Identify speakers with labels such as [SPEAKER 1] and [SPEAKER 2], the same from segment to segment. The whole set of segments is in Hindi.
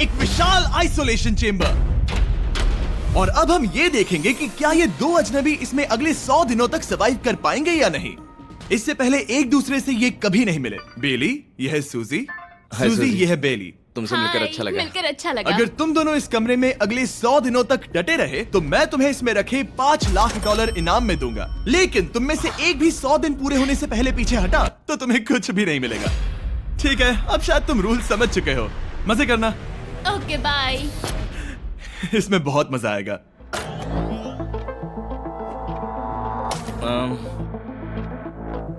[SPEAKER 1] एक विशाल आइसोलेशन चेंबर। और अब हम ये देखेंगे कि क्या ये दो अजनबी इसमें अगले 100 दिनों तक सर्वाइव कर पाएंगे या नहीं। इससे पहले एक दूसरे से ये कभी नहीं मिले। बेली, यह है सूजी, सूजी ये है बेली।
[SPEAKER 2] तुमसे मिलकर अच्छा लगा।
[SPEAKER 3] मिलकर अच्छा लगा।
[SPEAKER 1] अगर तुम दोनों इस कमरे में अगले 100 दिनों तक डटे रहे तो मैं तुम्हें इसमें रखे $5 लाख इनाम में दूंगा। लेकिन तुम में से एक भी 100 दिन पूरे होने से पहले पीछे हटा तो तुम्हें कुछ भी नहीं मिलेगा। ठीक है, अब शायद तुम रूल समझ चुके हो। मजे करना।
[SPEAKER 3] Okay bye.
[SPEAKER 1] इसमें बहुत मजा आएगा।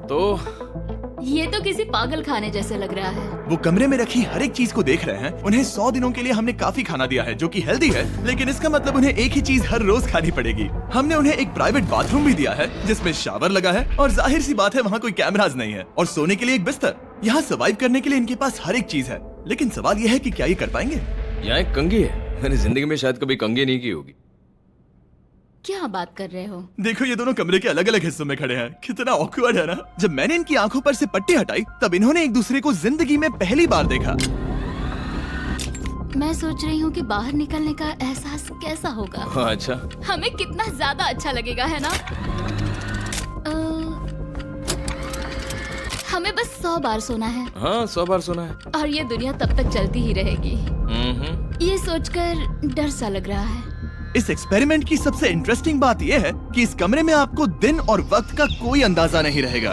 [SPEAKER 2] तो
[SPEAKER 3] ये तो किसी पागल खाने जैसे लग रहा है।
[SPEAKER 1] वो कमरे में रखी हर एक चीज को देख रहे हैं। उन्हें 100 दिनों के लिए हमने काफी खाना दिया है जो कि हेल्दी है, लेकिन इसका मतलब उन्हें एक ही चीज हर रोज खानी पड़ेगी। हमने उन्हें एक प्राइवेट बाथरूम भी दिया है जिसमें शावर लगा है और जाहिर सी बात है वहाँ कोई कैमराज नहीं है, और सोने के लिए एक बिस्तर। यहाँ सर्वाइव करने के लिए इनके पास हर एक चीज है, लेकिन सवाल यह है कि क्या ये कर पाएंगे।
[SPEAKER 2] यहाँ एक कंघी है। मैंने जिंदगी में शायद कभी कंघी नहीं की होगी।
[SPEAKER 3] क्या बात कर रहे हो?
[SPEAKER 1] देखो ये दोनों कमरे के अलग अलग हिस्सों में खड़े हैं। कितना ऑकवर्ड है ना। जब मैंने इनकी आंखों पर से पट्टी हटाई तब इन्होंने एक दूसरे को जिंदगी में पहली बार देखा।
[SPEAKER 3] मैं सोच रही हूँ कि बाहर निकलने का एहसास कैसा होगा।
[SPEAKER 2] हाँ, अच्छा।
[SPEAKER 3] हमें कितना ज्यादा अच्छा लगेगा, है ना? हमें बस 100 बार सोना है।
[SPEAKER 2] हाँ, 100 बार सोना है।
[SPEAKER 3] और ये दुनिया तब तक चलती ही रहेगी। ये सोचकर डर सा लग रहा है।
[SPEAKER 1] इस एक्सपेरिमेंट की सबसे इंटरेस्टिंग बात यह है कि इस कमरे में आपको दिन और वक्त का कोई अंदाजा नहीं रहेगा।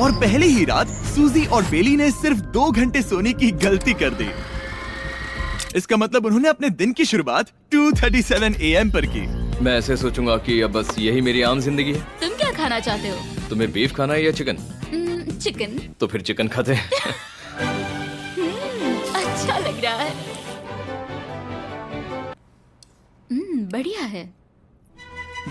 [SPEAKER 1] और पहली ही रात सूजी और बेली ने सिर्फ 2 घंटे सोने की गलती कर दी। इसका मतलब उन्होंने अपने दिन की शुरुआत 2:37 AM पर की।
[SPEAKER 2] मैं ऐसे सोचूंगा कि अब बस यही मेरी आम जिंदगी है।
[SPEAKER 3] तुम क्या खाना चाहते हो?
[SPEAKER 2] तुम्हें बीफ खाना है या चिकन?
[SPEAKER 3] चिकन।
[SPEAKER 2] तो फिर चिकन खाते हैं।
[SPEAKER 3] अच्छा लग रहा है। बढ़िया है।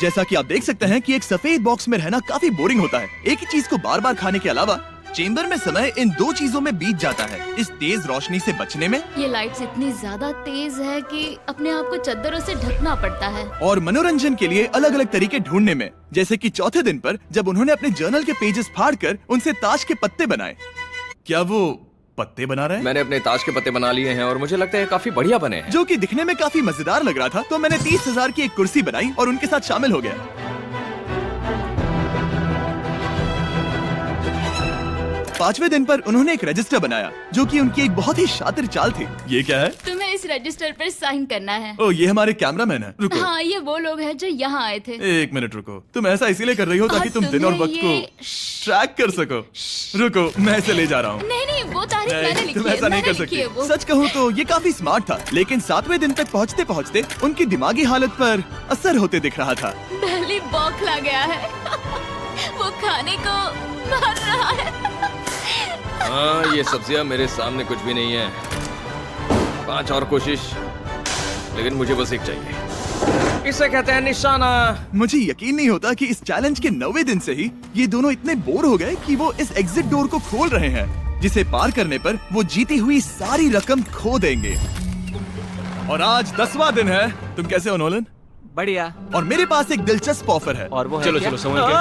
[SPEAKER 1] जैसा कि आप देख सकते हैं कि एक सफेद बॉक्स में रहना काफी बोरिंग होता है। एक ही चीज को बार बार खाने के अलावा चेंबर में समय इन 2 चीजों में बीत जाता है। इस तेज रोशनी से बचने में,
[SPEAKER 3] ये लाइट्स इतनी ज्यादा तेज है कि अपने आप को चादरों से ढकना पड़ता है।
[SPEAKER 1] और मनोरंजन के लिए अलग अलग तरीके ढूंढने में, जैसे कि चौथे दिन पर जब उन्होंने अपने जर्नल के पेजेस फाड़कर उनसे ताश के पत्ते बनाए। क्या वो पत्ते बना रहे हैं?
[SPEAKER 2] मैंने अपने ताश के पत्ते बना लिए हैं और मुझे लगता है काफी बढ़िया बने हैं।
[SPEAKER 1] जो कि दिखने में काफी मजेदार लग रहा था, तो मैंने 30,000 की एक कुर्सी बनाई और उनके साथ शामिल हो गया। 5वें दिन पर उन्होंने एक रजिस्टर बनाया जो कि उनकी एक बहुत ही शातिर चाल थी। ये क्या है?
[SPEAKER 3] तुम्हें इस रजिस्टर पर साइन करना है।
[SPEAKER 1] ओ, ये हमारे कैमरामैन है। रुको।
[SPEAKER 3] हाँ, ये वो लोग हैं जो यहाँ आए थे।
[SPEAKER 1] 1 मिनट रुको। तुम ऐसा इसीलिए कर रही हो ताकि
[SPEAKER 3] और
[SPEAKER 1] तुम दिन और
[SPEAKER 3] तुम्हें
[SPEAKER 1] वक्त को
[SPEAKER 3] ये-
[SPEAKER 1] ट्रैक कर सको। रुको, मैं इसे ले जा रहा हूँ।
[SPEAKER 3] नहीं, वो तारीख मैंने लिखी
[SPEAKER 1] तुम
[SPEAKER 3] है।
[SPEAKER 1] ऐसा नहीं कर
[SPEAKER 3] मैंने लिखी है
[SPEAKER 1] सकती।
[SPEAKER 3] वो।
[SPEAKER 1] सच कहूँ तो ये काफी स्मार्ट था, लेकिन 7वें दिन तक पहुँचते पहुँचते उनकी दिमागी हालत पर असर होते दिख रहा था।
[SPEAKER 3] पहली बौखला गया है। वो खाने को मार रहा है।
[SPEAKER 2] हाँ, ये सब्जियां मेरे सामने कुछ भी नहीं है। 5 और कोशिश, लेकिन मुझे बस एक चाहिए। इसे कहते हैं निशाना।
[SPEAKER 1] मुझे यकीन नहीं होता कि इस चैलेंज के 9वें दिन से ही ये दोनों इतने बोर हो गए कि वो इस एग्जिट डोर को खोल रहे हैं, जिसे पार करने पर वो जीती हुई सारी रकम खो देंगे। और आज 10वां दिन है। तुम कैसे हो नोलन?
[SPEAKER 4] बढ़िया।
[SPEAKER 1] और मेरे पास एक दिलचस्प ऑफर है।
[SPEAKER 4] और वो है
[SPEAKER 5] चलो
[SPEAKER 4] क्या?
[SPEAKER 5] चलो समझ गए।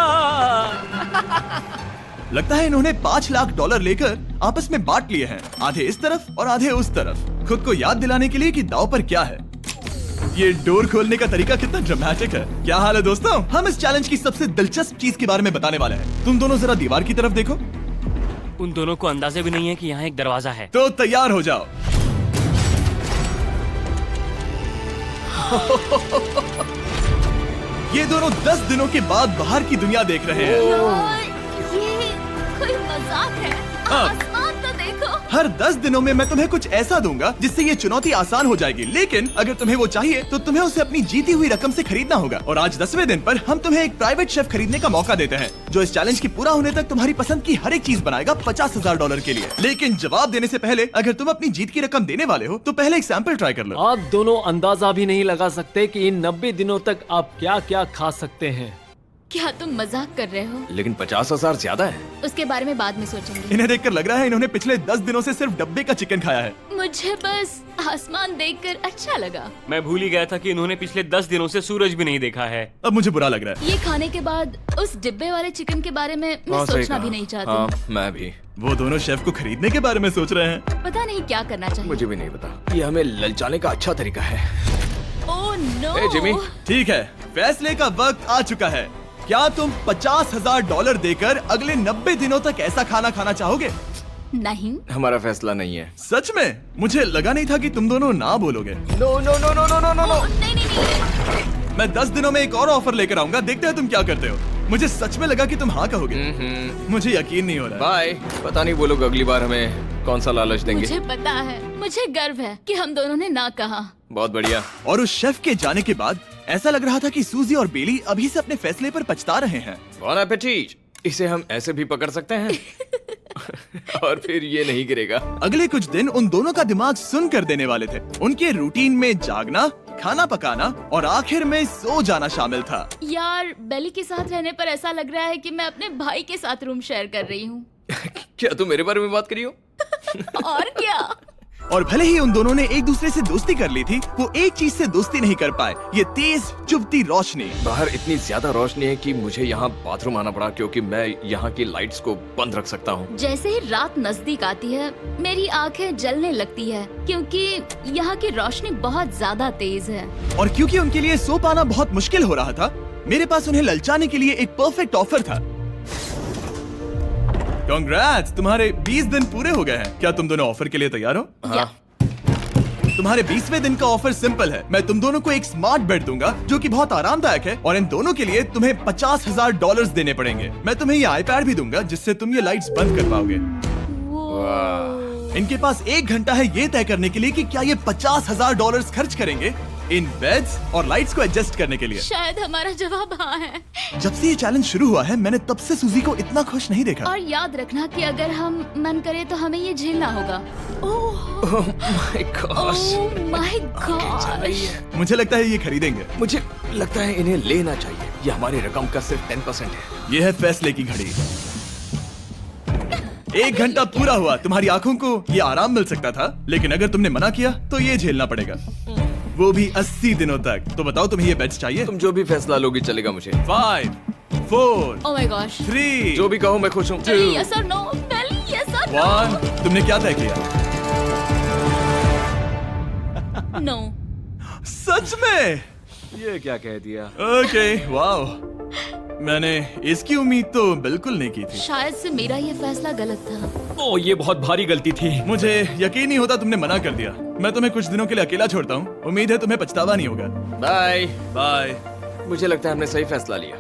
[SPEAKER 1] लगता है इन्होंने $5 लाख लेकर आपस में बांट लिए हैं, आधे इस तरफ और आधे उस तरफ, खुद को याद दिलाने के लिए कि दांव पर क्या है। ये डोर खोलने का तरीका कितना ड्रामेटिक है। क्या हाल है दोस्तों? हम इस चैलेंज की सबसे दिलचस्प चीज के बारे में बताने वाले हैं। तुम दोनों जरा दीवार की तरफ देखो।
[SPEAKER 5] उन दोनों को अंदाजा भी नहीं है कि यहाँ एक दरवाजा है।
[SPEAKER 1] तो तैयार हो जाओ। ये दोनों 10 दिनों के बाद बाहर की दुनिया देख रहे हैं।
[SPEAKER 3] यार, ये कोई मजाक है। आसमान तो देखो।
[SPEAKER 1] हर 10 दिनों में मैं तुम्हें कुछ ऐसा दूंगा जिससे ये चुनौती आसान हो जाएगी, लेकिन अगर तुम्हें वो चाहिए तो तुम्हें उसे अपनी जीती हुई रकम से खरीदना होगा। और आज 10वें दिन पर हम तुम्हें एक प्राइवेट शेफ खरीदने का मौका देते हैं जो इस चैलेंज की पूरा होने तक तुम्हारी पसंद की हर एक चीज बनाएगा $50,000 के लिए। लेकिन जवाब देने से पहले अगर तुम अपनी जीत की रकम देने वाले हो तो पहले एक सैंपल ट्राई कर लो।
[SPEAKER 4] आप दोनों अंदाजा भी नहीं लगा सकते कि इन 90 दिनों तक आप क्या क्या खा सकते हैं।
[SPEAKER 3] क्या तुम मजाक कर रहे हो?
[SPEAKER 2] लेकिन 50,000 ज्यादा है।
[SPEAKER 3] उसके बारे में बाद में सोचेंगे।
[SPEAKER 1] इन्हें देखकर लग रहा है इन्होंने पिछले 10 दिनों से सिर्फ डब्बे का चिकन खाया है।
[SPEAKER 3] मुझे बस आसमान देखकर अच्छा लगा।
[SPEAKER 5] मैं भूल ही गया था कि इन्होंने पिछले 10 दिनों से सूरज भी नहीं देखा है।
[SPEAKER 1] अब मुझे बुरा लग रहा है।
[SPEAKER 3] ये खाने के बाद उस डिब्बे वाले चिकन के बारे में मैं
[SPEAKER 2] सही
[SPEAKER 3] सोचना
[SPEAKER 2] कहा।
[SPEAKER 3] भी नहीं चाहती।
[SPEAKER 2] हाँ, मैं भी।
[SPEAKER 1] वो दोनों शेफ को खरीदने के बारे में सोच रहे हैं।
[SPEAKER 3] पता नहीं क्या करना चाहिए।
[SPEAKER 2] मुझे भी नहीं पता। ये हमें ललचाने का अच्छा तरीका है।
[SPEAKER 3] Oh no.
[SPEAKER 2] ए, जिमी।
[SPEAKER 1] ठीक है, फैसले का वक्त आ चुका है। क्या तुम $50,000 देकर अगले 90 दिनों तक ऐसा खाना खाना चाहोगे?
[SPEAKER 3] नहीं।
[SPEAKER 2] हमारा फैसला नहीं है।
[SPEAKER 1] सच में? मुझे लगा नहीं था कि तुम दोनों ना बोलोगे।
[SPEAKER 2] No no no no no no no.
[SPEAKER 3] Oh, नहीं नहीं नहीं।
[SPEAKER 1] मैं 10 दिनों में एक और ऑफर लेकर आऊंगा। देखते हैं तुम क्या करते हो। मुझे सच में लगा कि तुम हाँ कहोगे। मुझे यकीन नहीं हो रहा।
[SPEAKER 2] बाय। पता नहीं वो लोग अगली बार हमें कौन सा लालच देंगे।
[SPEAKER 3] मुझे पता है। मुझे गर्व है कि हम दोनों ने ना कहा।
[SPEAKER 2] बहुत बढ़िया।
[SPEAKER 1] और उस शेफ के जाने के बाद ऐसा लग रहा था कि सूजी और बेली अभी से अपने फैसले पर पछता रहे हैं।
[SPEAKER 2] बॉन एपेटीट। इसे हम ऐसे भी पकड़ सकते हैं और फिर ये नहीं गिरेगा।
[SPEAKER 1] अगले कुछ दिन उन दोनों का दिमाग सुन कर देने वाले थे। उनके रूटीन में जागना, खाना पकाना और आखिर में सो जाना शामिल था।
[SPEAKER 3] यार, बेली के साथ रहने पर ऐसा लग रहा है कि मैं अपने भाई के साथ रूम शेयर कर रही हूँ।
[SPEAKER 2] क्या तुम मेरे बारे में बात करी हो?
[SPEAKER 3] और क्या।
[SPEAKER 1] और भले ही उन दोनों ने एक दूसरे से दोस्ती कर ली थी, वो एक चीज से दोस्ती नहीं कर पाए। ये तेज चुभती रोशनी।
[SPEAKER 2] बाहर इतनी ज्यादा रोशनी है कि मुझे यहाँ बाथरूम आना पड़ा क्योंकि मैं यहाँ की लाइट्स को बंद रख सकता हूँ।
[SPEAKER 3] जैसे ही रात नजदीक आती है मेरी आंखें जलने लगती है क्योंकि यहाँ की रोशनी बहुत ज्यादा तेज है।
[SPEAKER 1] और क्योंकि उनके लिए सो पाना बहुत मुश्किल हो रहा था, मेरे पास उन्हें ललचाने के लिए एक परफेक्ट ऑफर था। कांग्रेट्स, तुम्हारे 20 दिन पूरे हो गए हैं। क्या तुम दोनों ऑफर के लिए तैयार हो?
[SPEAKER 2] हाँ।
[SPEAKER 1] तुम्हारे 20वें दिन का ऑफर सिंपल है। मैं तुम दोनों को एक स्मार्ट बेड दूंगा जो कि बहुत आरामदायक है और इन दोनों के लिए तुम्हें $50,000 देने पड़ेगे। मैं तुम्हें ये आईपैड भी दूंगा जिससे तुम ये लाइट्स बंद कर पाओगे। इनके पास 1 घंटा है ये तय करने के लिए कि क्या ये $50,000 खर्च करेंगे इन बेड्स और लाइट्स को एडजस्ट करने के लिए।
[SPEAKER 3] शायद हमारा जवाब हाँ है।
[SPEAKER 1] जब से ये चैलेंज शुरू हुआ है मैंने तब से सूजी को इतना खुश नहीं देखा।
[SPEAKER 3] और याद रखना कि अगर हम मन करे तो हमें ये झेलना होगा।
[SPEAKER 2] Oh my gosh.
[SPEAKER 3] Oh my gosh.
[SPEAKER 1] मुझे लगता है ये खरीदेंगे।
[SPEAKER 2] मुझे लगता है इन्हें लेना चाहिए। ये हमारी रकम का सिर्फ 10% है।
[SPEAKER 1] ये है फैसले की घड़ी। 1 घंटा पूरा हुआ। तुम्हारी आंखों को ये आराम मिल सकता था, लेकिन अगर तुमने मना किया तो ये झेलना पड़ेगा, वो भी 80 दिनों तक। तो बताओ तुम्हें ये बेड्स चाहिए?
[SPEAKER 2] तुम जो भी फैसला लोगी चलेगा मुझे।
[SPEAKER 1] 5, 4,
[SPEAKER 3] ओह माय गॉश।
[SPEAKER 1] 3,
[SPEAKER 2] जो भी कहो मैं खुश हूँ।
[SPEAKER 3] यस और नो। बेली, यस और
[SPEAKER 1] 1। तुमने क्या तय किया?
[SPEAKER 3] नो।
[SPEAKER 1] सच में?
[SPEAKER 2] ये क्या कह दिया?
[SPEAKER 1] Okay, wow. मैंने इसकी उम्मीद तो बिल्कुल नहीं की थी।
[SPEAKER 3] शायद से मेरा ये फैसला गलत था।
[SPEAKER 5] ओह, ये बहुत भारी गलती थी।
[SPEAKER 1] मुझे यकीन नहीं होता तुमने मना कर दिया। मैं तुम्हें कुछ दिनों के लिए अकेला छोड़ता हूँ। उम्मीद है तुम्हें पछतावा नहीं होगा।
[SPEAKER 2] बाय।
[SPEAKER 1] बाय।
[SPEAKER 2] मुझे लगता है हमने सही फैसला लिया।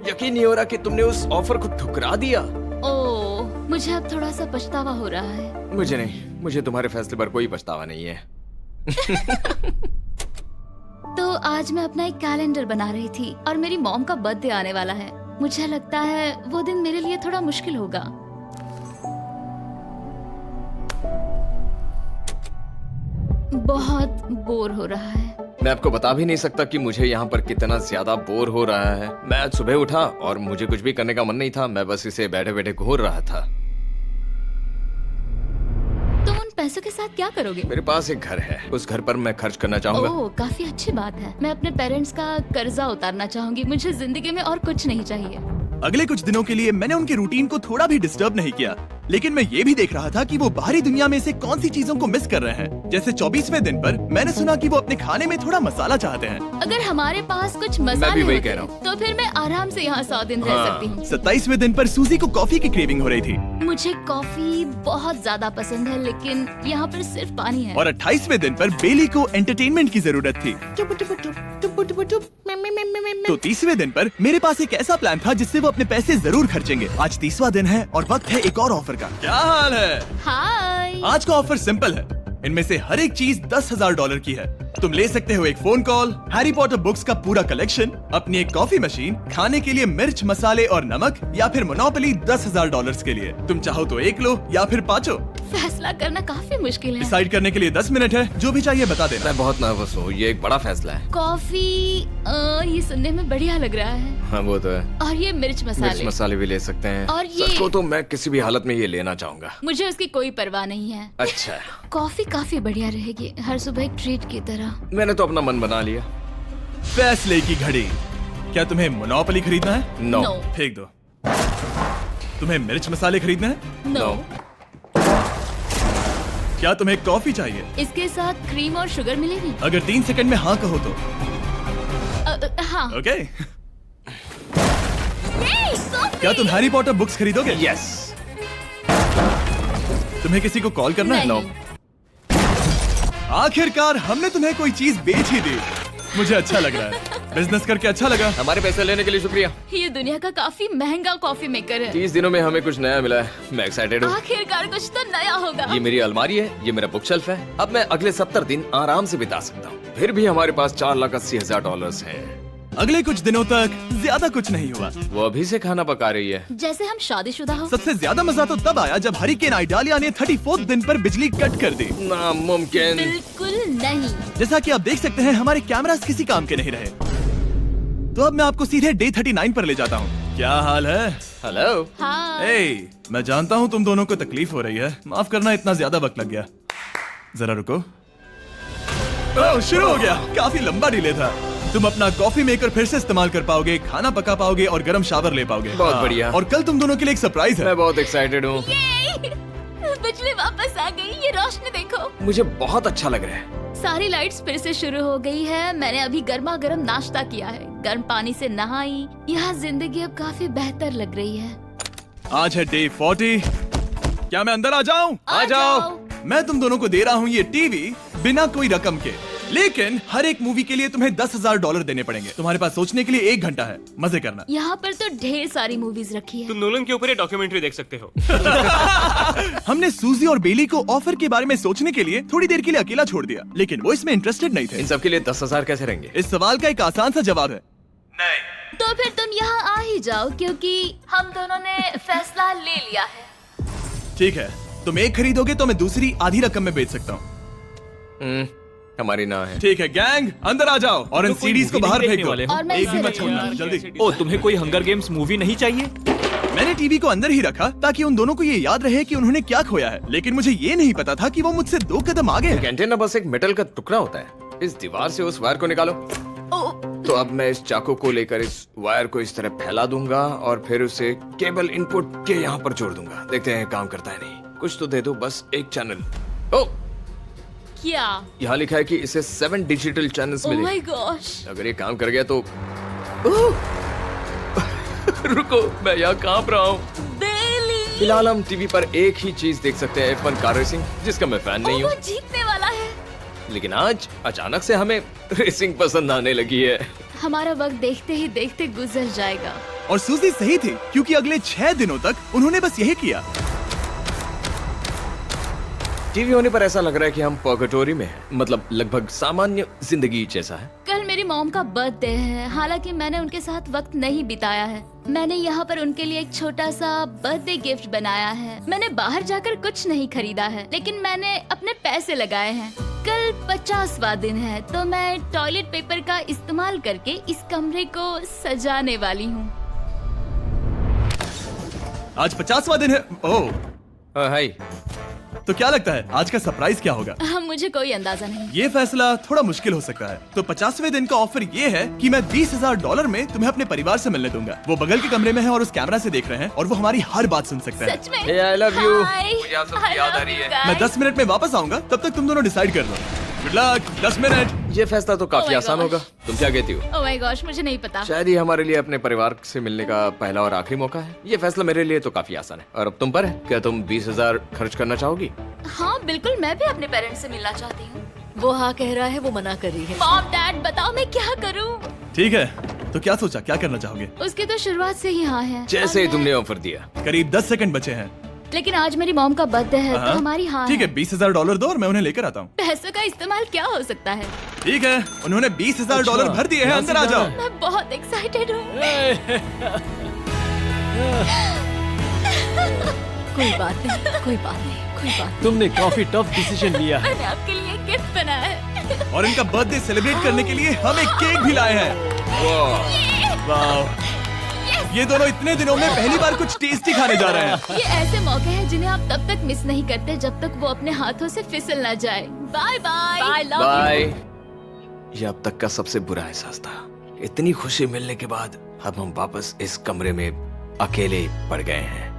[SPEAKER 2] यकीन नहीं हो रहा कि तुमने उस ऑफर को ठुकरा दिया।
[SPEAKER 3] ओह, मुझे अब थोड़ा सा पछतावा हो रहा है।
[SPEAKER 2] मुझे नहीं। मुझे तुम्हारे फैसले पर कोई पछतावा नहीं है।
[SPEAKER 3] तो आज मैं अपना एक कैलेंडर बना रही थी और मेरी मॉम का बर्थडे आने वाला है। मुझे लगता है वो दिन मेरे लिए थोड़ा मुश्किल होगा। बहुत बोर हो रहा है।
[SPEAKER 2] मैं आपको बता भी नहीं सकता कि मुझे यहाँ पर कितना ज्यादा बोर हो रहा है। मैं आज सुबह उठा और मुझे कुछ भी करने का मन नहीं था। मैं बस इसे बैठे बैठे घूर रहा था।
[SPEAKER 3] तुम उन पैसों के साथ क्या करोगे?
[SPEAKER 2] मेरे पास एक घर है, उस घर पर मैं खर्च करना चाहूंगा।
[SPEAKER 3] ओह, काफी अच्छी बात है। मैं अपने पेरेंट्स का कर्जा उतारना चाहूंगी। मुझे जिंदगी में और कुछ नहीं चाहिए।
[SPEAKER 1] अगले कुछ दिनों के लिए मैंने उनके रूटीन को थोड़ा भी डिस्टर्ब नहीं किया, लेकिन मैं ये भी देख रहा था कि वो बाहरी दुनिया में से कौन सी चीजों को मिस कर रहे हैं। जैसे 24वें दिन पर मैंने सुना कि वो अपने खाने में थोड़ा मसाला चाहते हैं।
[SPEAKER 3] अगर हमारे पास कुछ
[SPEAKER 2] मैं भी
[SPEAKER 3] मसाले
[SPEAKER 2] वही
[SPEAKER 3] होते
[SPEAKER 2] कह रहा हूँ।
[SPEAKER 3] तो फिर मैं आराम से यहाँ 100 दिन रह सकती हूँ।
[SPEAKER 1] 27वें दिन पर सूजी को कॉफी की क्रेविंग हो रही थी
[SPEAKER 3] मुझे कॉफी बहुत ज्यादा पसंद है, लेकिन यहाँ पर सिर्फ पानी है।
[SPEAKER 1] और 28वें दिन पर बेली को एंटरटेनमेंट की जरूरत थी। तो 30वें दिन पर मेरे पास एक ऐसा प्लान था जिससे वो अपने पैसे जरूर खर्चेंगे। आज 30वां दिन है और वक्त है एक और ऑफर का। क्या हाल है?
[SPEAKER 3] हाय।
[SPEAKER 1] आज का ऑफर सिंपल है। इनमें से हर एक चीज $10,000 की है। तुम ले सकते हो एक phone call, Harry Potter books का पूरा कलेक्शन, अपनी एक कॉफी मशीन, खाने के लिए मिर्च, मसाले और नमक, या फिर मोनोपोली $10,000 के लिए। तुम चाहो तो एक लो या फिर 5।
[SPEAKER 3] फैसला करना काफी मुश्किल है।
[SPEAKER 1] डिसाइड करने के लिए 10 मिनट है, जो भी चाहिए बता देना।
[SPEAKER 2] मैं बहुत नर्वस हूँ, ये एक बड़ा फैसला है।
[SPEAKER 3] कॉफी ये सुनने में बढ़िया लग रहा है।
[SPEAKER 2] हाँ वो तो है।
[SPEAKER 3] और ये मिर्च
[SPEAKER 2] मिर्च
[SPEAKER 3] मसाले।
[SPEAKER 2] मसाले भी ले सकते हैं।
[SPEAKER 3] और ये-
[SPEAKER 2] सच को तो मैं किसी भी हालत में ये लेना चाहूंगा।
[SPEAKER 3] मुझे उसकी कोई परवाह नहीं है।
[SPEAKER 2] अच्छा,
[SPEAKER 3] कॉफी काफी बढ़िया रहेगी, हर सुबह एक ट्रीट की तरह।
[SPEAKER 2] मैंने तो अपना मन बना लिया।
[SPEAKER 1] फैसले की घड़ी। क्या तुम्हें मोनोपोली खरीदना है?
[SPEAKER 2] नो।
[SPEAKER 3] No.
[SPEAKER 1] फेंक दो। तुम्हें मिर्च मसाले खरीदना है?
[SPEAKER 3] नो।
[SPEAKER 1] क्या तुम्हें कॉफी चाहिए?
[SPEAKER 3] इसके साथ क्रीम और शुगर मिलेगी?
[SPEAKER 1] अगर 3 सेकंड में हाँ कहो तो।
[SPEAKER 3] हाँ।
[SPEAKER 1] ओके।
[SPEAKER 3] कॉफी!
[SPEAKER 1] क्या तुम हैरी पॉटर बुक्स खरीदोगे?
[SPEAKER 2] यस।
[SPEAKER 1] तुम्हें किसी को कॉल करना है?
[SPEAKER 3] नहीं।
[SPEAKER 1] आखिरकार हमने तुम्हें कोई चीज बेच ही दी। मुझे अच्छा लग रहा है। बिजनेस करके अच्छा लगा।
[SPEAKER 2] हमारे पैसे लेने के लिए शुक्रिया।
[SPEAKER 3] ये दुनिया का काफी महंगा कॉफी मेकर है।
[SPEAKER 2] 30 दिनों में हमें कुछ नया मिला है। मैं एक्साइटेड हूँ।
[SPEAKER 3] आखिरकार कुछ तो नया होगा।
[SPEAKER 2] ये मेरी अलमारी है, ये मेरा बुक शेल्फ है। अब मैं अगले 70 दिन आराम से बिता सकता हूँ। फिर भी हमारे पास $4,80,000 हैं।
[SPEAKER 1] अगले कुछ दिनों तक ज्यादा कुछ नहीं हुआ।
[SPEAKER 2] वो अभी से खाना पका रही है।
[SPEAKER 3] जैसे हम शादीशुदा हो।
[SPEAKER 1] सबसे ज्यादा मजा तो तब आया जब हरिकेन आइडालिया ने 34 दिन पर बिजली कट कर दी।
[SPEAKER 2] नामुमकिन।
[SPEAKER 3] बिल्कुल नहीं।
[SPEAKER 1] जैसा कि आप देख सकते हैं हमारे कैमरास किसी काम के नहीं रहे। तो अब मैं आपको सीधे डे 39 पर ले जाता हूँ। क्या हाल है?
[SPEAKER 2] हेलो।
[SPEAKER 3] हाँ।
[SPEAKER 1] ए, मैं जानता हूँ तुम दोनों को तकलीफ हो रही है। माफ करना इतना ज्यादा वक्त लग गया। जरा रुको। ओह, शुरू हो गया। काफी लंबा डिले था। तुम अपना कॉफी मेकर फिर से इस्तेमाल कर पाओगे, खाना पका पाओगे और गर्म शावर ले पाओगे।
[SPEAKER 2] बहुत
[SPEAKER 1] हाँ,
[SPEAKER 2] बढ़िया।
[SPEAKER 1] और कल तुम दोनों के लिए एक सरप्राइज है।
[SPEAKER 2] मैं बहुत एक्साइटेड हूँ।
[SPEAKER 3] ये! बिजली वापस आ गई। ये रोशनी देखो।
[SPEAKER 2] मुझे बहुत अच्छा लग रहा है।
[SPEAKER 3] सारी लाइट्स फिर से शुरू हो गई है। मैंने अभी गर्मा गर्म नाश्ता किया है, गर्म पानी से नहाई। यहाँ जिंदगी अब काफी बेहतर लग रही है।
[SPEAKER 1] आज है डे 40। क्या मैं अंदर आ जाऊं?
[SPEAKER 3] आ जाओ।
[SPEAKER 1] मैं तुम दोनों को दे रहा हूँ ये टीवी बिना कोई रकम के, लेकिन हर एक मूवी के लिए तुम्हें $10,000 देने पड़ेंगे। तुम्हारे पास सोचने के लिए 1 घंटा है। मजे करना।
[SPEAKER 3] यहाँ पर तो ढेर सारी मूवीज रखी है।
[SPEAKER 5] तुम नोलन के ऊपर ये डॉक्यूमेंट्री देख सकते हो।
[SPEAKER 1] हमने सूजी और बेली को ऑफर के बारे में सोचने के लिए थोड़ी देर के लिए अकेला छोड़ दिया, लेकिन वो इसमें इंटरेस्टेड नहीं थे।
[SPEAKER 2] इन सब के लिए 10,000 कैसे रहेंगे?
[SPEAKER 1] इस सवाल का एक आसान सा जवाब है नहीं।
[SPEAKER 3] तो फिर तुम यहाँ आ ही जाओ, क्योंकि हम दोनों ने फैसला ले लिया है।
[SPEAKER 1] ठीक है, तुम एक खरीदोगे तो मैं दूसरी आधी रकम में बेच सकता हूँ।
[SPEAKER 2] हमारी ना है।
[SPEAKER 1] ठीक है गैंग, अंदर आ जाओ और इन
[SPEAKER 5] तो कोई
[SPEAKER 1] सीडीज को
[SPEAKER 5] movie
[SPEAKER 1] बाहर
[SPEAKER 5] नहीं
[SPEAKER 1] फेंक
[SPEAKER 5] देखने
[SPEAKER 1] दो।
[SPEAKER 5] वाले हो?
[SPEAKER 3] और मैं
[SPEAKER 1] एक भी
[SPEAKER 3] इसे
[SPEAKER 1] मत छोड़ना, जल्दी।
[SPEAKER 4] ओ, तुम्हें कोई हंगर गेम्स मूवी नहीं चाहिए?
[SPEAKER 1] मैंने टीवी को अंदर ही रखा ताकि उन दोनों को ये याद रहे कि उन्होंने क्या खोया है, लेकिन मुझे ये नहीं पता था कि वो मुझसे 2 कदम आगे
[SPEAKER 2] एक
[SPEAKER 1] है।
[SPEAKER 2] एंटेना बस एक मेटल का टुकड़ा होता है। इस दीवार से उस वायर को निकालो।
[SPEAKER 3] ओ,
[SPEAKER 2] तो अब मैं इस चाकू को लेकर इस वायर को इस तरह फैला दूंगा और फिर उसे केबल इनपुट के यहाँ पर जोड़ दूंगा। देखते हैं काम करता है नहीं। कुछ तो दे दो, बस एक चैनल। ओ,
[SPEAKER 3] क्या?
[SPEAKER 2] यहाँ लिखा है कि इसे 7 डिजिटल चैनल्स
[SPEAKER 3] ओह
[SPEAKER 2] मिले।
[SPEAKER 3] My gosh.
[SPEAKER 2] अगर ये काम कर गया तो रुको, मैं यहाँ कांप रहा हूँ।
[SPEAKER 3] बेली!
[SPEAKER 2] फिलहाल हम टीवी पर एक ही चीज देख सकते हैं, F1 कार रेसिंग, जिसका मैं फैन नहीं
[SPEAKER 3] वो
[SPEAKER 2] हूँ।
[SPEAKER 3] जीतने वाला है।
[SPEAKER 2] लेकिन आज अचानक से हमें रेसिंग पसंद आने लगी है।
[SPEAKER 3] हमारा वक्त देखते ही देखते गुजर जाएगा।
[SPEAKER 1] और सूजी सही थी, क्योंकि अगले 6 दिनों तक उन्होंने बस यही किया।
[SPEAKER 2] टीवी होने पर ऐसा लग रहा है कि हम पर्गेटोरी में हैं, मतलब लगभग सामान्य जिंदगी जैसा है।
[SPEAKER 3] कल मेरी मॉम का बर्थडे है, हालांकि मैंने उनके साथ वक्त नहीं बिताया है। मैंने यहाँ पर उनके लिए एक छोटा सा बर्थडे गिफ्ट बनाया है। मैंने बाहर जाकर कुछ नहीं खरीदा है, लेकिन मैंने अपने पैसे लगाए हैं। कल 50वां दिन है, तो मैं टॉयलेट पेपर का इस्तेमाल करके इस कमरे को सजाने वाली हूँ।
[SPEAKER 1] आज 50वां दिन है। ओह,
[SPEAKER 2] हाय।
[SPEAKER 1] तो क्या लगता है आज का सरप्राइज क्या होगा?
[SPEAKER 3] मुझे कोई अंदाजा नहीं।
[SPEAKER 1] ये फैसला थोड़ा मुश्किल हो सकता है। तो 50वें दिन का ऑफर ये है कि मैं $20,000 में तुम्हें अपने परिवार से मिलने दूंगा। वो बगल के कमरे में है और उस कैमरा से देख रहे हैं और वो हमारी हर बात सुन सकते हैं।
[SPEAKER 3] सच में?
[SPEAKER 2] Hey, I love you.
[SPEAKER 3] Hi.
[SPEAKER 2] मुझे आप सबकी
[SPEAKER 3] I
[SPEAKER 2] याद आ
[SPEAKER 3] love
[SPEAKER 2] रही
[SPEAKER 3] you
[SPEAKER 2] है।
[SPEAKER 3] guys.
[SPEAKER 1] मैं 10 मिनट में वापस आऊंगा, तब तक तुम दोनों डिसाइड कर लो। Good luck. 10 मिनट।
[SPEAKER 2] ये फैसला तो काफी
[SPEAKER 3] Oh my
[SPEAKER 2] आसान
[SPEAKER 3] gosh.
[SPEAKER 2] होगा। तुम क्या कहती हो?
[SPEAKER 3] ओह माय गॉश, मुझे नहीं पता।
[SPEAKER 2] शायद ये हमारे लिए अपने परिवार से मिलने का पहला और आखिरी मौका है। ये फैसला मेरे लिए तो काफी आसान है। और अब तुम पर है। क्या तुम 20,000 खर्च करना चाहोगी?
[SPEAKER 3] हाँ बिल्कुल, मैं भी अपने पेरेंट्स से मिलना चाहती हूँ।
[SPEAKER 6] वो हाँ कह रहा है, वो मना कर रही है।
[SPEAKER 3] मॉम डैड बताओ मैं क्या करूँ?
[SPEAKER 1] ठीक है, तो क्या सोचा, क्या करना चाहोगे?
[SPEAKER 3] उसकी तो शुरुआत से ही हाँ है।
[SPEAKER 2] जैसे ही
[SPEAKER 3] और
[SPEAKER 2] तुमने ऑफर दिया।
[SPEAKER 1] करीब 10 सेकंड बचे हैं।
[SPEAKER 3] लेकिन आज मेरी मॉम का बर्थडे है,
[SPEAKER 1] हाँ।
[SPEAKER 3] तो हमारी हाँ
[SPEAKER 1] ठीक है, $20,000 दो और मैं उन्हें लेकर आता हूँ।
[SPEAKER 3] पैसों का इस्तेमाल क्या हो सकता है?
[SPEAKER 1] ठीक है, उन्होंने $20,000 भर दिए हैं। अंदर आ जाओ।
[SPEAKER 3] मैं बहुत एक्साइटेड हूँ।
[SPEAKER 6] कोई बात नहीं, कोई बात नहीं। कोई बात
[SPEAKER 7] तुमने काफी टफ डिसीजन लिया है।
[SPEAKER 3] मैंने आपके लिए गिफ्ट बनाया है।
[SPEAKER 1] और इनका बर्थडे सेलिब्रेट करने के लिए हम एक केक भी लाए हैं। वाह, ये दोनों इतने दिनों में पहली बार कुछ टेस्टी खाने जा रहे हैं।
[SPEAKER 3] ये ऐसे मौके हैं जिन्हें आप तब तक मिस नहीं करते जब तक वो अपने हाथों से फिसल ना जाए। Bye bye.
[SPEAKER 6] Bye love
[SPEAKER 2] bye. ये अब तक का सबसे बुरा एहसास था। इतनी खुशी मिलने के बाद अब हम वापस इस कमरे में अकेले पड़ गए हैं।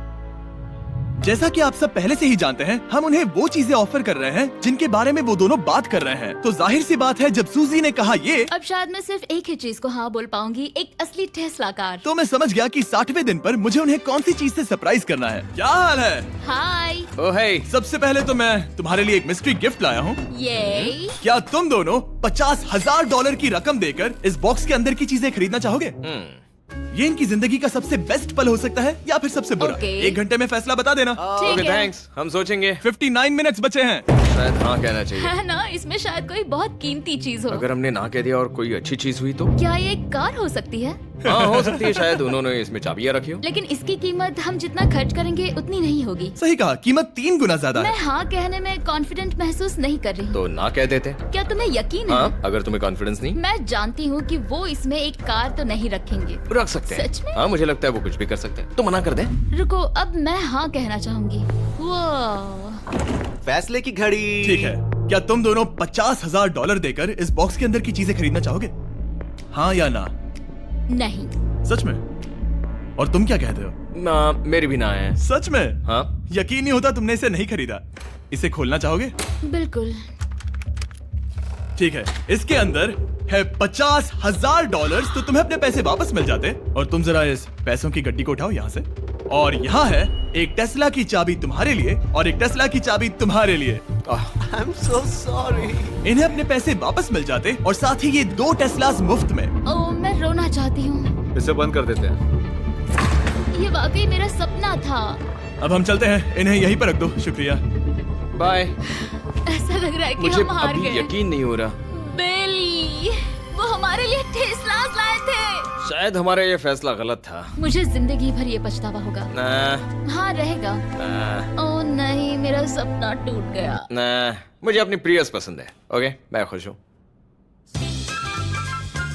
[SPEAKER 1] जैसा कि आप सब पहले से ही जानते हैं, हम उन्हें वो चीजें ऑफर कर रहे हैं जिनके बारे में वो दोनों बात कर रहे हैं। तो जाहिर सी बात है, जब सूजी ने कहा ये,
[SPEAKER 3] अब शायद मैं सिर्फ एक ही चीज को हाँ बोल पाऊंगी, एक असली टेस्ला कार।
[SPEAKER 1] तो मैं समझ गया कि 60वें दिन पर मुझे उन्हें कौन सी चीज से सरप्राइज करना है। क्या हाल है?
[SPEAKER 3] हाय।
[SPEAKER 2] ओ हे,
[SPEAKER 1] सबसे पहले तो मैं तुम्हारे लिए एक मिस्ट्री गिफ्ट लाया हूँ।
[SPEAKER 3] ये
[SPEAKER 1] क्या तुम दोनों $50,000 की रकम देकर इस बॉक्स के अंदर की चीजें खरीदना चाहोगे? ये इनकी जिंदगी का सबसे बेस्ट पल हो सकता है या फिर सबसे बुरा।
[SPEAKER 3] Okay.
[SPEAKER 1] 1 घंटे में फैसला बता देना।
[SPEAKER 3] ठीक
[SPEAKER 2] ओके
[SPEAKER 3] है।
[SPEAKER 2] थैंक्स, हम सोचेंगे।
[SPEAKER 1] 59 मिनट्स बचे हैं।
[SPEAKER 2] शायद हाँ कहना चाहिए।
[SPEAKER 3] है ना, इसमें शायद कोई बहुत कीमती चीज हो।
[SPEAKER 2] अगर हमने ना कह दिया और कोई अच्छी चीज हुई तो?
[SPEAKER 3] क्या ये एक कार हो सकती है?
[SPEAKER 2] हाँ हो सकती है, शायद उन्होंने इसमें चाबियां रखी हो।
[SPEAKER 3] लेकिन इसकी कीमत हम जितना खर्च करेंगे उतनी नहीं होगी।
[SPEAKER 1] सही कहा, कीमत 3 गुना ज्यादा
[SPEAKER 3] मैं
[SPEAKER 1] है।
[SPEAKER 3] हाँ कहने में कॉन्फिडेंट महसूस नहीं कर रही।
[SPEAKER 2] तो ना कह देते।
[SPEAKER 3] क्या तुम्हें यकीन है?
[SPEAKER 2] हाँ, अगर तुम्हें कॉन्फिडेंस नहीं,
[SPEAKER 3] मैं जानती हूँ कि वो इसमें एक कार तो नहीं रखेंगे।
[SPEAKER 2] रख सकते हैं।
[SPEAKER 3] सच में?
[SPEAKER 2] हाँ मुझे लगता है वो कुछ भी कर सकते हैं। तो मना कर दे।
[SPEAKER 3] रुको, अब मैं हाँ कहना चाहूंगी। वो
[SPEAKER 7] फैसले की घड़ी।
[SPEAKER 1] ठीक है, क्या तुम दोनों $50,000 देकर इस बॉक्स के अंदर की चीजें खरीदना चाहोगे? हाँ या ना?
[SPEAKER 3] नहीं।
[SPEAKER 1] सच में? और तुम क्या कहते हो?
[SPEAKER 2] ना, मेरी भी ना है।
[SPEAKER 1] सच में?
[SPEAKER 2] हाँ
[SPEAKER 1] यकीन नहीं होता तुमने इसे नहीं खरीदा। इसे खोलना चाहोगे?
[SPEAKER 3] बिल्कुल।
[SPEAKER 1] ठीक है, इसके अंदर है $50,000, तो तुम्हें अपने पैसे वापस मिल जाते। और तुम जरा इस पैसों की गड्डी को उठाओ यहाँ से। और यहाँ है एक टेस्ला की चाबी तुम्हारे लिए और एक टेस्ला की चाबी तुम्हारे लिए।
[SPEAKER 7] I am so sorry.
[SPEAKER 1] इन्हें अपने पैसे वापस मिल जाते और साथ ही ये 2 टेस्लास मुफ्त में।
[SPEAKER 3] ओ, मैं रोना चाहती हूँ।
[SPEAKER 7] इसे बंद कर देते हैं।
[SPEAKER 3] ये वाकई मेरा सपना था।
[SPEAKER 1] अब हम चलते हैं, इन्हें यहीं पर रख दो। शुक्रिया।
[SPEAKER 2] बाय।
[SPEAKER 3] ऐसा लग रहा है कि
[SPEAKER 2] मुझे
[SPEAKER 3] हम हार
[SPEAKER 2] अभी
[SPEAKER 3] गए।
[SPEAKER 2] यकीन नहीं हो रहा।
[SPEAKER 3] बेली, वो हमारे लिए टेस्लास लाए थे।
[SPEAKER 2] शायद हमारा ये फैसला गलत था।
[SPEAKER 3] मुझे जिंदगी भर ये पछतावा होगा।
[SPEAKER 2] ना,
[SPEAKER 3] हाँ रहेगा।
[SPEAKER 2] ना,
[SPEAKER 3] ओ नहीं, मेरा सपना टूट गया।
[SPEAKER 2] ना, मुझे अपनी प्रियस पसंद है। ओके, मैं खुश हूँ।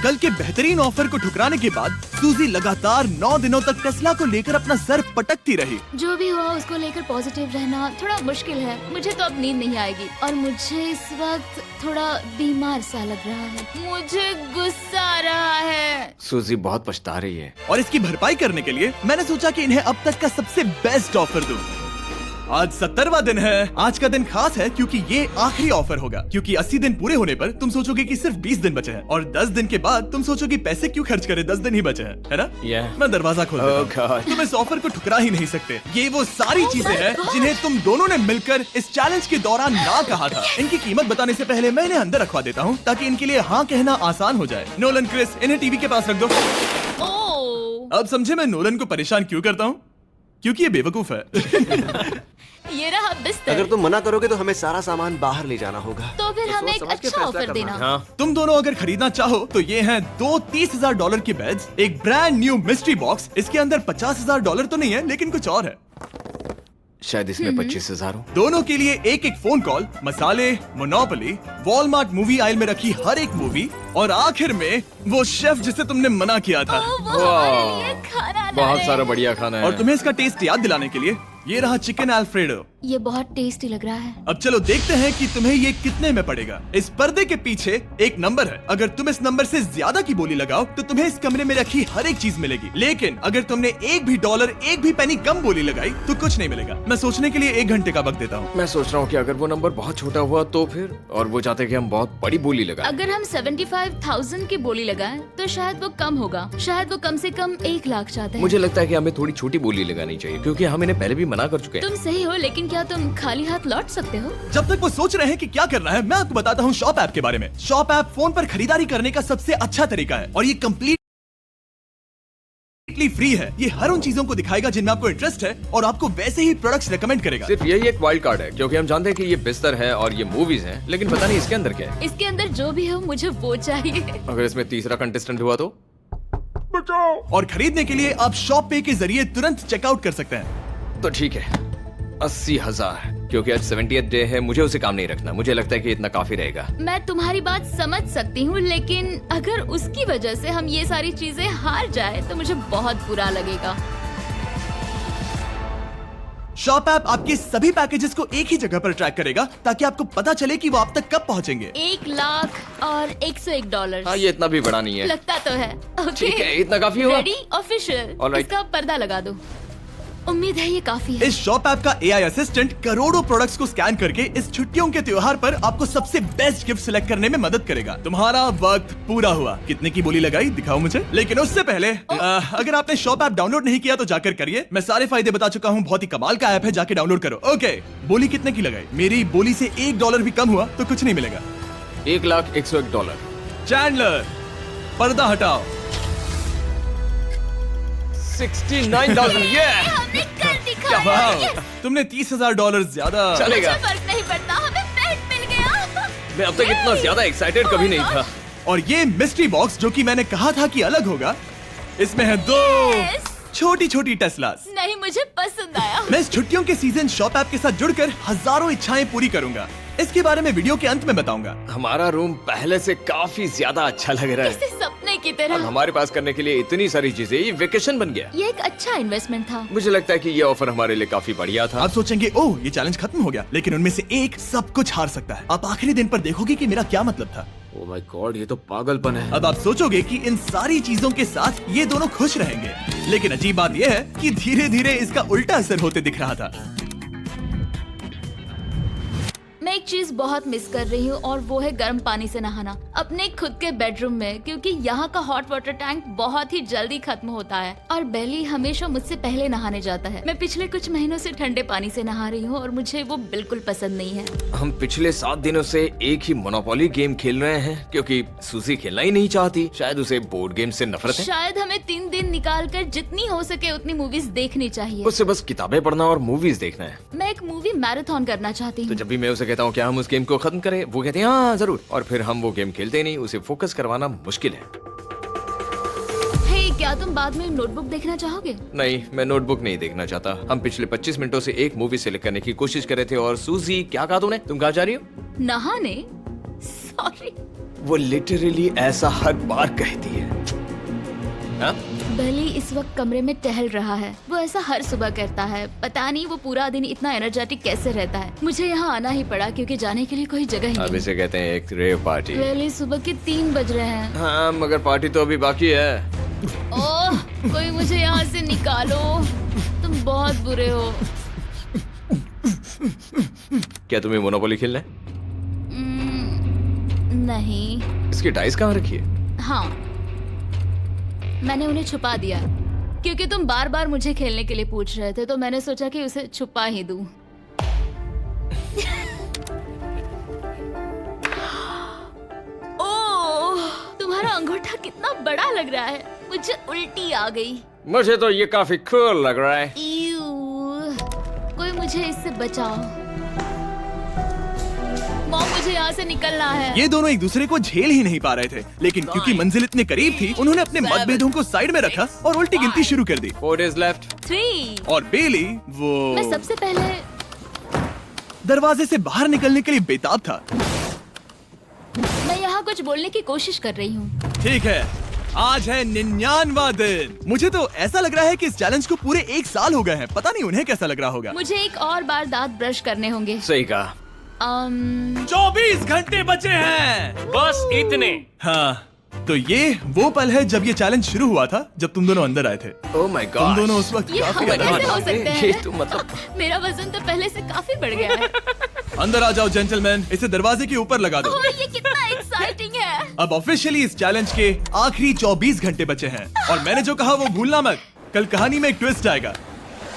[SPEAKER 1] कल के बेहतरीन ऑफर को ठुकराने के बाद सूजी लगातार 9 दिनों तक टेस्ला को लेकर अपना सर पटकती रही।
[SPEAKER 3] जो भी हुआ उसको लेकर पॉजिटिव रहना थोड़ा मुश्किल है। मुझे तो अब नींद नहीं आएगी और मुझे इस वक्त थोड़ा बीमार सा लग रहा है। मुझे गुस्सा आ रहा है।
[SPEAKER 2] सूजी बहुत पछता रही है।
[SPEAKER 1] और इसकी भरपाई करने के लिए मैंने सोचा कि इन्हें अब तक का सबसे बेस्ट ऑफर दूं। आज 70वां दिन है। आज का दिन खास है क्योंकि ये आखिरी ऑफर होगा। क्योंकि 80 दिन पूरे होने पर तुम सोचोगे कि सिर्फ 20 दिन बचे हैं और 10 दिन के बाद तुम सोचोगे पैसे क्यों खर्च करें, 10 दिन ही बचे हैं, है ना?
[SPEAKER 2] Yeah.
[SPEAKER 1] मैं दरवाजा खोल देता हूं।
[SPEAKER 2] Oh God.
[SPEAKER 1] तुम इस ऑफर को ठुकरा ही नहीं सकते। ये वो सारी चीजें हैं जिन्हें तुम दोनों ने मिलकर इस चैलेंज के दौरान ना कहा था। इनकी कीमत बताने से पहले मैं इन्हें अंदर रखवा देता हूँ ताकि इनके लिए हाँ कहना आसान हो जाए। नोलन, क्रिस, इन्हें टीवी के पास रख दो।
[SPEAKER 3] ओ,
[SPEAKER 1] अब समझे मैं नोलन को परेशान क्यों करता हूँ? क्योंकि ये बेवकूफ है।
[SPEAKER 3] ये रहा बिस्तर।
[SPEAKER 7] अगर तुम मना करोगे तो हमें सारा सामान बाहर ले जाना होगा।
[SPEAKER 3] तो फिर हमें एक
[SPEAKER 7] समझ के
[SPEAKER 3] अच्छा
[SPEAKER 7] फैसला
[SPEAKER 3] ऑफर
[SPEAKER 7] करना
[SPEAKER 3] देना।
[SPEAKER 2] हाँ,
[SPEAKER 1] तुम दोनों अगर खरीदना चाहो तो ये हैं 2 $30,000 के बेड्स, एक ब्रांड न्यू मिस्ट्री बॉक्स। इसके अंदर $50,000 तो नहीं है लेकिन कुछ और है।
[SPEAKER 2] शायद इसमें 25,000 हो।
[SPEAKER 1] दोनों के लिए एक एक फोन कॉल, मसाले, मोनोपोली, वॉलमार्ट मूवी आइल में रखी हर एक मूवी और आखिर में वो शेफ जिसे तुमने मना किया था।
[SPEAKER 3] ओ, वो हमारे लिए खाना ला
[SPEAKER 2] बहुत
[SPEAKER 3] रहे
[SPEAKER 2] सारा
[SPEAKER 3] हैं।
[SPEAKER 2] बढ़िया खाना है।
[SPEAKER 1] और तुम्हें इसका टेस्ट याद दिलाने के लिए ये रहा चिकन अल्फ्रेडो।
[SPEAKER 3] ये बहुत टेस्टी लग रहा है।
[SPEAKER 1] अब चलो देखते हैं कि तुम्हें ये कितने में पड़ेगा। इस पर्दे के पीछे एक नंबर है। अगर तुम इस नंबर से ज्यादा की बोली लगाओ तो तुम्हें इस कमरे में रखी हर एक चीज मिलेगी। लेकिन अगर तुमने एक भी डॉलर, एक भी पेनी कम बोली लगाई तो कुछ नहीं मिलेगा। मैं सोचने के लिए 1 घंटे का वक्त देता हूँ।
[SPEAKER 2] मैं सोच रहा हूँ कि अगर वो नंबर बहुत छोटा हुआ तो फिर, और वो चाहते कि हम बहुत बड़ी बोली लगाएं।
[SPEAKER 3] अगर हम 75,000 की बोली लगाएं तो शायद वो कम होगा। शायद वो कम से कम 1 लाख चाहते हैं।
[SPEAKER 2] मुझे लगता है कि हमें थोड़ी छोटी बोली लगानी चाहिए क्योंकि हम इन्हें पहले भी मना कर चुके हैं।
[SPEAKER 3] तुम सही हो, लेकिन क्या तुम खाली हाथ लौट सकते हो?
[SPEAKER 1] जब तक वो सोच रहे हैं कि क्या करना है, मैं आपको बताता हूँ शॉप ऐप के बारे में। शॉप ऐप फोन पर खरीदारी करने का सबसे अच्छा तरीका है और ये कंप्लीटली फ्री है। ये हर उन चीजों को दिखाएगा जिनमें आपको इंटरेस्ट है और आपको वैसे ही प्रोडक्ट्स रेकमेंड करेगा।
[SPEAKER 2] सिर्फ यही एक वाइल्ड कार्ड है क्योंकि हम जानते हैं कि ये बिस्तर है और ये मूवीज हैं, लेकिन पता नहीं इसके अंदर क्या है।
[SPEAKER 3] इसके अंदर जो भी हो मुझे वो चाहिए।
[SPEAKER 2] अगर इसमें तीसरा कंटेस्टेंट हुआ तो?
[SPEAKER 1] और खरीदने के लिए आप शॉप पे के जरिए तुरंत चेकआउट कर सकते हैं।
[SPEAKER 2] तो ठीक है, 80,000। क्योंकि आज 70th डे है, मुझे उसे काम नहीं रखना। मुझे लगता है कि इतना काफी रहेगा।
[SPEAKER 3] मैं तुम्हारी बात समझ सकती हूँ, लेकिन अगर उसकी वजह से हम ये सारी चीजें हार जाए तो मुझे बहुत बुरा लगेगा।
[SPEAKER 1] शॉप ऐप आपके सभी पैकेजेस को एक ही जगह पर ट्रैक करेगा ताकि आपको पता चले कि वो आप तक कब पहुंचेंगे।
[SPEAKER 3] 1 लाख और $101।
[SPEAKER 2] हाँ, ये इतना भी बड़ा नहीं है।
[SPEAKER 3] लगता तो है।
[SPEAKER 2] ठीक है, इतना काफी होगा।
[SPEAKER 3] रेडी? ऑफिशियल।
[SPEAKER 2] All right.
[SPEAKER 3] इसका पर्दा लगा दो। उम्मीद है ये काफी है।
[SPEAKER 1] इस शॉप ऐप का AI असिस्टेंट करोड़ों प्रोडक्ट्स को स्कैन करके इस छुट्टियों के त्योहार पर आपको सबसे बेस्ट गिफ्ट सिलेक्ट करने में मदद करेगा। तुम्हारा वक्त पूरा हुआ। कितने की बोली लगाई दिखाओ मुझे। लेकिन उससे पहले अगर आपने शॉप ऐप डाउनलोड नहीं किया तो जाकर करिए। मैं सारे फायदे बता चुका हूँ। बहुत ही कमाल का ऐप है, जाके डाउनलोड करो। ओके, बोली कितने की लगाई? मेरी बोली से $1 भी कम हुआ तो कुछ नहीं मिलेगा।
[SPEAKER 2] $1,01,001।
[SPEAKER 1] चैंडलर, पर्दा हटाओ।
[SPEAKER 2] 69,000। ये
[SPEAKER 3] हमने कर दिखाया।
[SPEAKER 1] वाह,
[SPEAKER 3] Yes!
[SPEAKER 1] तुमने $30,000 ज्यादा।
[SPEAKER 2] चलेगा।
[SPEAKER 3] मुझे फर्क नहीं पड़ता, हमें पेट मिल गया।
[SPEAKER 2] मैं अब तक इतना ज्यादा एक्साइटेड कभी नहीं था।
[SPEAKER 1] और ये मिस्ट्री बॉक्स जो कि मैंने कहा था कि अलग होगा, इसमें है 2
[SPEAKER 3] Yes!
[SPEAKER 1] छोटी छोटी टेस्लास।
[SPEAKER 3] नहीं, मुझे पसंद आया।
[SPEAKER 1] मैं इस छुट्टियों के सीजन शॉप ऐप के साथ जुड़कर हजारों इच्छाएं पूरी करूंगा। इसके बारे में वीडियो के अंत में बताऊंगा।
[SPEAKER 2] हमारा रूम पहले से काफी ज्यादा अच्छा लग रहा
[SPEAKER 3] इसे
[SPEAKER 2] है।
[SPEAKER 3] सपने की
[SPEAKER 2] अब
[SPEAKER 3] तरह।
[SPEAKER 2] हमारे पास करने के लिए इतनी सारी चीजें, ये वेकेशन बन गया।
[SPEAKER 3] ये एक अच्छा इन्वेस्टमेंट था।
[SPEAKER 2] मुझे लगता है कि ये ऑफर हमारे लिए काफी बढ़िया था।
[SPEAKER 1] आप सोचेंगे ओह ये चैलेंज खत्म हो गया, लेकिन उनमें से एक सब कुछ हार सकता है। आप आखिरी दिन पर देखोगे कि मेरा क्या मतलब था।
[SPEAKER 2] ओह माय गॉड, ये तो पागलपन है।
[SPEAKER 1] अब आप सोचोगे कि इन सारी चीजों के साथ ये दोनों खुश रहेंगे, लेकिन अजीब बात यह है कि धीरे धीरे इसका उल्टा असर होते दिख रहा था।
[SPEAKER 3] मैं एक चीज बहुत मिस कर रही हूँ और वो है गर्म पानी से नहाना अपने खुद के बेडरूम में, क्योंकि यहाँ का हॉट वाटर टैंक बहुत ही जल्दी खत्म होता है और बेली हमेशा मुझसे पहले नहाने जाता है। मैं पिछले कुछ महीनों से ठंडे पानी से नहा रही हूँ और मुझे वो बिल्कुल पसंद नहीं है।
[SPEAKER 2] हम पिछले 7 दिनों से एक ही मोनोपोली गेम खेल रहे हैं क्योंकि सूजी खेलना ही नहीं चाहती। शायद उसे बोर्ड गेम से नफरत है।
[SPEAKER 3] शायद हमें 3 दिन निकाल कर जितनी हो सके उतनी मूवीज देखनी चाहिए।
[SPEAKER 2] उससे बस किताबें पढ़ना और मूवीज देखना है।
[SPEAKER 3] मैं एक मूवी मैराथन करना चाहती
[SPEAKER 2] तो
[SPEAKER 3] हूँ।
[SPEAKER 2] जब भी मैं उसे कहता हूँ क्या हम उस गेम को खत्म करें, वो कहते हैं हाँ जरूर, और फिर हम वो गेम खेलते ही नहीं। उसे फोकस करवाना मुश्किल है।
[SPEAKER 3] हे, क्या तुम बाद में नोटबुक देखना चाहोगे?
[SPEAKER 2] नहीं, मैं नोटबुक नहीं देखना चाहता। हम पिछले 25 मिनटों से एक मूवी सेलेक्ट करने की कोशिश कर रहे थे। और सूजी, क्या कहा तूने? तुम कहाँ जा रही हो?
[SPEAKER 3] नहाने? सॉरी।
[SPEAKER 2] वो लिटरली ऐसा हर बार कहती है। हाँ?
[SPEAKER 3] बेली इस वक्त कमरे में टहल रहा है। वो ऐसा हर सुबह करता है। पता नहीं वो पूरा दिन इतना एनर्जेटिक कैसे रहता है। मुझे यहाँ आना ही पड़ा क्योंकि जाने के लिए कोई जगह ही
[SPEAKER 2] अब
[SPEAKER 3] नहीं।
[SPEAKER 2] इसे कहते हैं एक रेव पार्टी।
[SPEAKER 3] बेली, सुबह के 3 बज रहे हैं।
[SPEAKER 2] हाँ, मगर पार्टी तो अभी बाकी है।
[SPEAKER 3] ओह, कोई मुझे यहाँ से निकालो। तुम बहुत बुरे हो।
[SPEAKER 2] क्या तुम्हें मोनोपोली खेलना है?
[SPEAKER 3] नहीं।
[SPEAKER 2] इसकी डाइस कहाँ रखी है?
[SPEAKER 3] हाँ, मैंने उन्हें छुपा दिया क्योंकि तुम बार बार मुझे खेलने के लिए पूछ रहे थे, तो मैंने सोचा कि उसे छुपा ही दूं। ओह, तुम्हारा अंगूठा कितना बड़ा लग रहा है। मुझे उल्टी आ गई।
[SPEAKER 2] मुझे तो ये काफी कूल लग रहा है।
[SPEAKER 3] ईऊ, कोई मुझे इससे बचाओ। मॉम, मुझे यहाँ से निकलना है।
[SPEAKER 1] ये दोनों एक दूसरे को झेल ही नहीं पा रहे थे, लेकिन क्योंकि मंजिल इतने करीब थी, उन्होंने अपने मतभेदों को साइड में रखा और उल्टी गिनती शुरू कर दी।
[SPEAKER 2] 4 days left।
[SPEAKER 3] 3।
[SPEAKER 1] और बेली
[SPEAKER 3] मैं
[SPEAKER 1] वो
[SPEAKER 3] सबसे पहले
[SPEAKER 1] दरवाजे से बाहर निकलने के लिए बेताब था।
[SPEAKER 3] मैं यहाँ कुछ बोलने की कोशिश कर रही हूँ।
[SPEAKER 1] ठीक है, आज है 99वां दिन। मुझे तो ऐसा लग रहा है कि इस चैलेंज को पूरे 1 साल हो गए हैं। पता नहीं उन्हें कैसा लग रहा होगा।
[SPEAKER 3] मुझे एक और बार दांत ब्रश करने होंगे।
[SPEAKER 2] सही कहा।
[SPEAKER 1] 24 घंटे बचे हैं।
[SPEAKER 5] बस इतने।
[SPEAKER 1] हाँ, तो ये वो पल है जब ये चैलेंज शुरू हुआ था, जब तुम दोनों अंदर आए थे।
[SPEAKER 2] ओह माय
[SPEAKER 1] तुम
[SPEAKER 2] गॉड।
[SPEAKER 1] दोनों उस वक्त
[SPEAKER 3] ये
[SPEAKER 1] काफी
[SPEAKER 3] हम
[SPEAKER 1] ज्यादा
[SPEAKER 3] कैसे हो सकते
[SPEAKER 2] ये
[SPEAKER 3] हैं?
[SPEAKER 2] तो मतलब
[SPEAKER 3] मेरा वजन तो पहले से काफी बढ़ गया है।
[SPEAKER 1] अंदर आ जाओ जेंटलमैन, इसे दरवाजे के ऊपर लगा दो।
[SPEAKER 3] ओह, ये कितना एक्साइटिंग है।
[SPEAKER 1] अब ऑफिशियली इस चैलेंज के आखिरी 24 घंटे बचे हैं और मैंने जो कहा वो भूलना मत। कल कहानी में एक ट्विस्ट आएगा।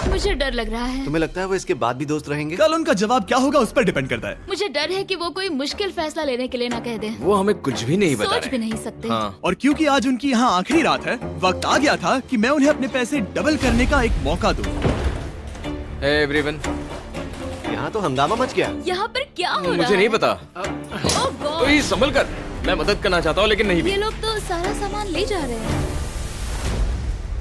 [SPEAKER 3] मुझे डर लग रहा है।
[SPEAKER 7] तुम्हें लगता है वो इसके बाद भी दोस्त रहेंगे?
[SPEAKER 1] कल उनका जवाब क्या होगा उस पर डिपेंड करता है।
[SPEAKER 3] मुझे डर है कि वो कोई मुश्किल फैसला लेने के लिए ना कह दे।
[SPEAKER 2] वो हमें कुछ भी नहीं बता
[SPEAKER 3] सोच भी
[SPEAKER 2] रहे।
[SPEAKER 3] नहीं सकते।
[SPEAKER 2] हाँ।
[SPEAKER 1] और क्योंकि आज उनकी यहाँ आखिरी रात है, वक्त आ गया था कि मैं उन्हें अपने पैसे डबल करने का एक मौका दूं।
[SPEAKER 2] Hey everyone,
[SPEAKER 7] यहाँ तो हंगामा मच गया।
[SPEAKER 3] यहाँ पर क्या हो रहा है?
[SPEAKER 2] मुझे नहीं पता।
[SPEAKER 3] ओह गॉड,
[SPEAKER 2] कोई संभल कर। मैं मदद करना चाहता हूँ लेकिन नहीं भी।
[SPEAKER 3] ये लोग तो सारा सामान ले जा रहे हैं।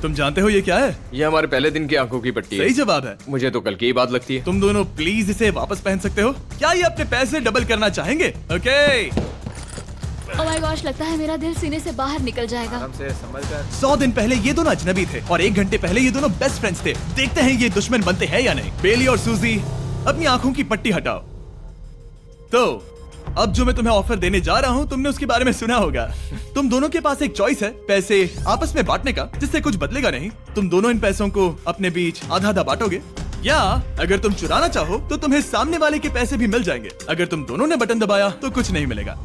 [SPEAKER 1] तुम जानते हो ये क्या है?
[SPEAKER 2] ये हमारे पहले दिन की आंखों की पट्टी है।
[SPEAKER 1] सही जवाब है।
[SPEAKER 2] मुझे तो कल की ही बात लगती है।
[SPEAKER 1] तुम दोनों प्लीज इसे वापस पहन सकते हो? क्या ये अपने पैसे डबल करना चाहेंगे? ओके।
[SPEAKER 3] ओह माय गॉश, लगता है मेरा दिल सीने से बाहर निकल जाएगा।
[SPEAKER 1] 100 दिन पहले ये दोनों अजनबी थे और 1 घंटे पहले ये दोनों बेस्ट फ्रेंड्स थे। देखते हैं ये दुश्मन बनते हैं या नहीं। बेली और सूजी, अपनी आंखों की पट्टी हटाओ। तो अब जो मैं तुम्हें ऑफर देने जा रहा हूँ, तुमने उसके बारे में सुना होगा। तुम दोनों के पास एक चॉइस है, पैसे आपस में बांटने का, जिससे कुछ बदलेगा नहीं। तुम दोनों इन पैसों को अपने बीच आधा आधा बांटोगे, या अगर तुम चुराना चाहो तो तुम्हें सामने वाले के पैसे भी मिल जाएंगे। अगर तुम दोनों ने बटन दबाया तो कुछ नहीं मिलेगा।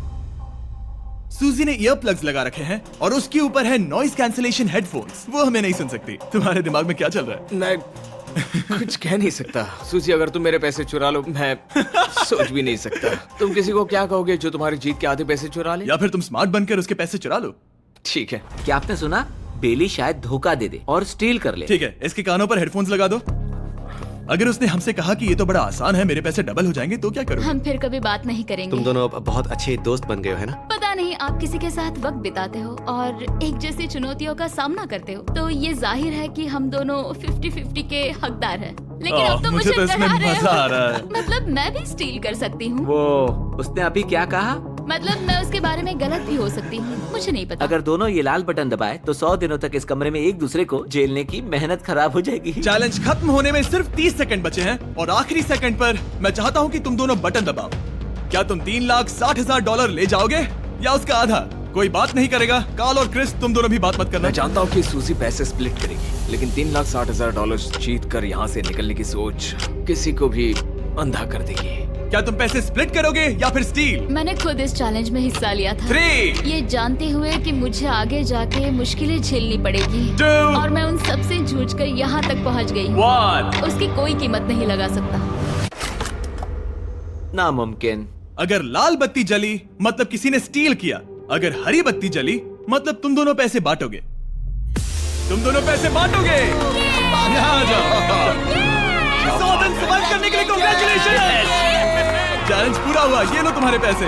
[SPEAKER 1] सूजी ने ईयर प्लग्स लगा रखे हैं और उसके ऊपर है नॉइस कैंसिलेशन हेडफोन्स। वो हमें नहीं सुन सकती। तुम्हारे दिमाग में क्या चल रहा है?
[SPEAKER 2] मैं कुछ कह नहीं सकता। सूजी, अगर तुम मेरे पैसे चुरा लो, मैं सोच भी नहीं सकता। तुम किसी को क्या कहोगे जो तुम्हारी जीत के आधे पैसे चुरा ले?
[SPEAKER 1] या फिर तुम स्मार्ट बनकर उसके पैसे चुरा लो।
[SPEAKER 2] ठीक है।
[SPEAKER 8] क्या आपने सुना? बेली शायद धोखा दे दे और स्टील कर ले।
[SPEAKER 1] ठीक है, इसके कानों पर हेडफोन्स लगा दो। अगर उसने हमसे कहा कि ये तो बड़ा आसान है, मेरे पैसे डबल हो जाएंगे, तो क्या करोगे?
[SPEAKER 3] हम फिर कभी बात नहीं करेंगे।
[SPEAKER 7] तुम दोनों अब बहुत अच्छे दोस्त बन गए हो, है ना?
[SPEAKER 3] पता नहीं, आप किसी के साथ वक्त बिताते हो और एक जैसी चुनौतियों का सामना करते हो, तो ये जाहिर है कि हम दोनों 50-50 के हकदार हैं। लेकिन अब तो
[SPEAKER 1] मुझे तो इसमें
[SPEAKER 3] डरा रहे
[SPEAKER 1] मजा
[SPEAKER 3] हो।
[SPEAKER 1] आ रहा है।
[SPEAKER 3] मतलब मैं भी स्टील कर सकती हूँ।
[SPEAKER 8] वो उसने अभी क्या कहा?
[SPEAKER 3] मतलब मैं उसके बारे में गलत भी हो सकती हूँ, मुझे नहीं पता।
[SPEAKER 8] अगर दोनों ये लाल बटन दबाए तो 100 दिनों तक इस कमरे में एक दूसरे को झेलने की मेहनत खराब हो जाएगी।
[SPEAKER 1] चैलेंज खत्म होने में सिर्फ 30 सेकंड बचे हैं और आखिरी सेकंड पर मैं चाहता हूँ कि तुम दोनों बटन दबाओ। क्या तुम $3,60,000 ले जाओगे या उसका आधा? कोई बात नहीं करेगा। कार्ल और क्रिस, तुम दोनों भी बात मत करना।
[SPEAKER 2] मैं जानता हूँ कि सूजी पैसे स्प्लिट करेगी, लेकिन $3,60,000 जीत कर यहाँ से निकलने की सोच किसी को भी अंधा कर देगी।
[SPEAKER 1] क्या तुम पैसे स्प्लिट करोगे या फिर स्टील?
[SPEAKER 3] मैंने खुद इस चैलेंज में हिस्सा लिया था,
[SPEAKER 1] 3,
[SPEAKER 3] ये जानते हुए कि मुझे आगे जाके मुश्किलें झेलनी पड़ेगी
[SPEAKER 1] 2,
[SPEAKER 3] और मैं उन सब से जूझकर यहाँ तक पहुँच गई हूँ।
[SPEAKER 1] 1।
[SPEAKER 3] उसकी कोई कीमत नहीं लगा सकता।
[SPEAKER 8] नामुमकिन।
[SPEAKER 1] अगर लाल बत्ती जली मतलब किसी ने स्टील किया, अगर हरी बत्ती जली मतलब तुम दोनों पैसे बांटोगे। तुम दोनों पैसे बांटोगे। यहाँ आ जाओ। 100 दिन सर्वाइव करने के लिए कांग्रेचुलेशन। चैलेंज पूरा हुआ, ये लो तुम्हारे पैसे।